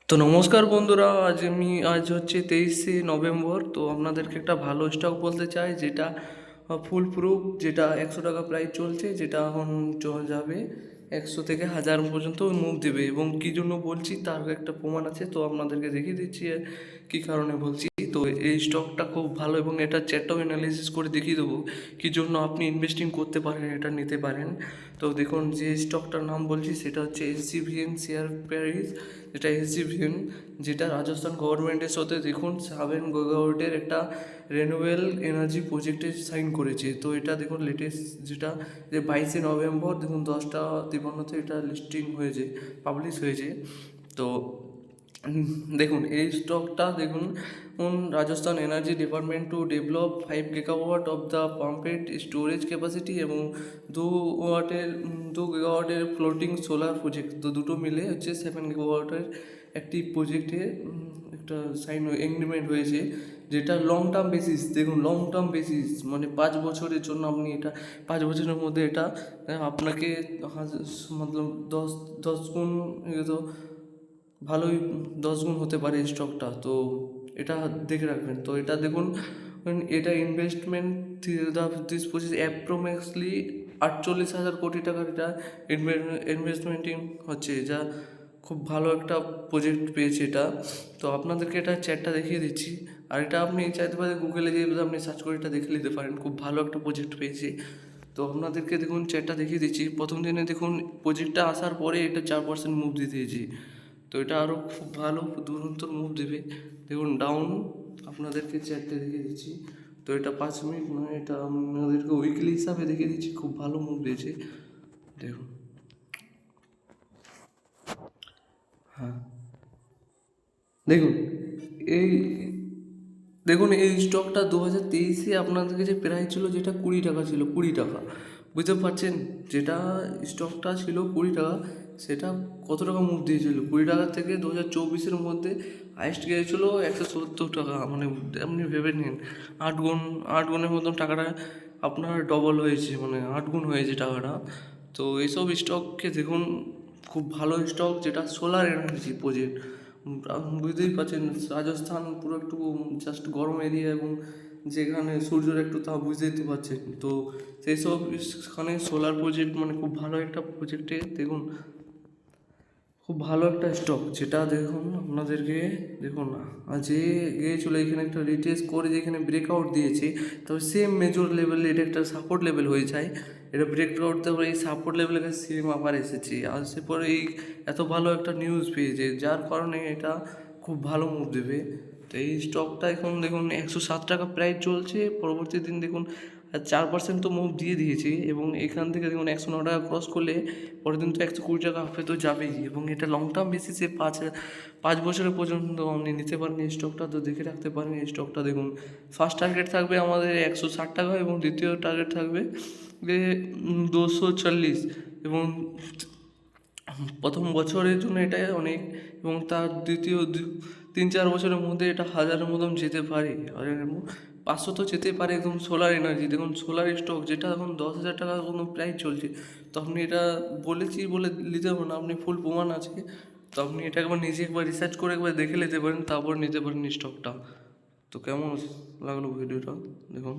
তো নমস্কার বন্ধুরা, আজ হচ্ছে 23শে নভেম্বর। তো আপনাদেরকে একটা ভালো স্টক বলতে চাই, যেটা ফুল প্রুফ, যেটা 100 টাকা প্রাইস চলছে, যেটা এখন যাবে 100 থেকে 1000 পর্যন্ত মুভ দেবে। এবং কী জন্য বলছি তার একটা প্রমাণ আছে, তো আপনাদেরকে দেখিয়ে দিচ্ছি কী কারণে বলছি। তো এই স্টকটা খুব ভালো এবং এটা চ্যাটটাও অ্যানালিসিস করে দেখিয়ে দেবো কী জন্য আপনি ইনভেস্টিং করতে পারেন, এটা নিতে পারেন। তো দেখুন, যে স্টকটার নাম বলছি সেটা হচ্ছে SGVN শেয়ার প্যারিস। যেটা SGVN, যেটা রাজস্থান গভর্নমেন্টের সাথে দেখুন 7 গিগাওয়াটের একটা রিনিউয়েবল এনার্জি প্রজেক্টে সাইন করেছে। তো এটা দেখুন লেটেস্ট, যেটা যে 22শে নভেম্বর দেখুন 10টা 53-তে এটা লিস্টিং হয়েছে, পাবলিশ হয়েছে। তো দেখুন এই স্টকটা দেখুন, Rajasthan energy department to develop 5 gigawatt of the pumped storage capacity এবং 2 গিগাওয়াটের ফ্লোটিং সোলার প্রজেক্ট, তো দুটো মিলে হচ্ছে 7 গিগাওয়াটের একটি প্রজেক্টে একটা সাইন এগ্রিমেন্ট হয়েছে, যেটা লং টার্ম বেসিস। দেখুন লং টার্ম বেসিস মানে 5 বছরের জন্য আপনি এটা 5 বছরের মধ্যে এটা আপনাকে মতলব দশ দশ গুণ, তো ভালোই 10 গুণ হতে পারে এই স্টকটা। তো এটা দেখে রাখবেন। তো এটা দেখুন, এটা ইনভেস্টমেন্ট দিস পঁচিশ অ্যাপ্রোক্সিমেটলি 48,000 কোটি টাকার এটা ইনভেস্টমেন্টিং হচ্ছে, যা খুব ভালো একটা প্রজেক্ট পেয়েছে এটা। তো আপনাদেরকে এটা চ্যাটটা দেখিয়ে দিচ্ছি। আর এটা আপনি চাইতে পারেন গুগলে গিয়ে আপনি সার্চ করে এটা দেখে নিতে পারেন, খুব ভালো একটা প্রজেক্ট পেয়েছে। তো আপনাদেরকে দেখুন চ্যাটটা দেখিয়ে দিচ্ছি। প্রথম দিনে দেখুন প্রজেক্টটা আসার পরে এটা 4% মুভ দিয়েছে। তো এটা আরও খুব ভালো দুরন্ত মুভ দেবে। দেখুন ডাউন, আপনাদেরকে চ্যাটটা দেখিয়ে দিচ্ছি। তো এটা 5 মিনিট নয়, এটা আপনাদেরকে উইকলি হিসাবে দেখিয়ে দিচ্ছি, খুব ভালো মুভ দিয়েছে। দেখুন, হ্যাঁ দেখুন এই দেখুন এই স্টকটা 2023-এ আপনাদের কাছে প্রাইস ছিল, যেটা 20 টাকা ছিল, 20 টাকা। বুঝতে পারছেন, যেটা স্টকটা ছিল 20 টাকা, সেটা কত টাকা মুভ দিয়েছিল। 20 টাকা থেকে 2024-এর মধ্যে হাইস্ট গিয়েছিলো 170 টাকা। মানে আপনি ভেবে নিন, 8 গুণ, 8 গুণের মতন টাকাটা আপনার ডবল হয়েছে, মানে 8 গুণ হয়েছে টাকাটা। তো এইসব স্টককে দেখুন, খুব ভালো স্টক, যেটা সোলার এনার্জি প্রজেক্ট। বুঝতেই পারছেন, রাজস্থান পুরো একটু জাস্ট গরম এরিয়া, এবং যেখানে সূর্যের একটু তাপ, বুঝতেই তো পারছেন। তো সেই সব এখানে সোলার প্রজেক্ট মানে খুব ভালো একটা প্রজেক্টে দেখুন, খুব ভালো একটা স্টক, যেটা দেখুন আপনাদেরকে দেখুন যে গিয়েছিলো এখানে একটা রিটেস্ট করে, যেখানে ব্রেকআউট দিয়েছে। তো সেম মেজর লেভেলে এটা একটা সাপোর্ট লেভেল হয়ে যায়। এটা ব্রেকআউট দেওয়ার এই সাপোর্ট লেভেলের কাছে সেম আবার এসেছে, আসে পরে এই এত ভালো একটা নিউজ পেয়েছে, যার কারণে এটা খুব ভালো মুভ দেবে। তো এই স্টকটা এখন দেখুন 107 টাকা প্রাইস চলছে। পরবর্তী দিন দেখুন 4% তো মুভ দিয়ে দিয়েছে, এবং এখান থেকে দেখুন 109 টাকা ক্রস করলে পরের দিন তো 120 টাকা আপে তো যাবেই। এবং এটা লং টার্ম বেসিসে 5 বছরের পর্যন্ত আপনি নিতে পারেন এই স্টকটা। তো দেখে রাখতে পারেন এই স্টকটা। দেখুন ফার্স্ট টার্গেট থাকবে আমাদের 160 টাকা, এবং দ্বিতীয় টার্গেট থাকবে 240। এবং প্রথম বছরের জন্য এটা অনেক, এবং তার দ্বিতীয় 3-4 বছরের মধ্যে এটা 1000-এর মতন যেতে পারে, আর 500 তো যেতে পারে। একদম সোলার এনার্জি দেখুন, সোলার স্টক, যেটা এখন 10,000 টাকা কোনো প্রাইস চলছে। তো আপনি এটা বলেছি বলে নিতে পারেন, আপনি ফুল প্রমাণ আছে। তো আপনি এটা একবার নিজে একবার রিসার্চ করে একবার দেখে নিতে পারেন, তারপর নিতে পারেন স্টকটা। তো কেমন লাগলো ভিডিওটা দেখুন।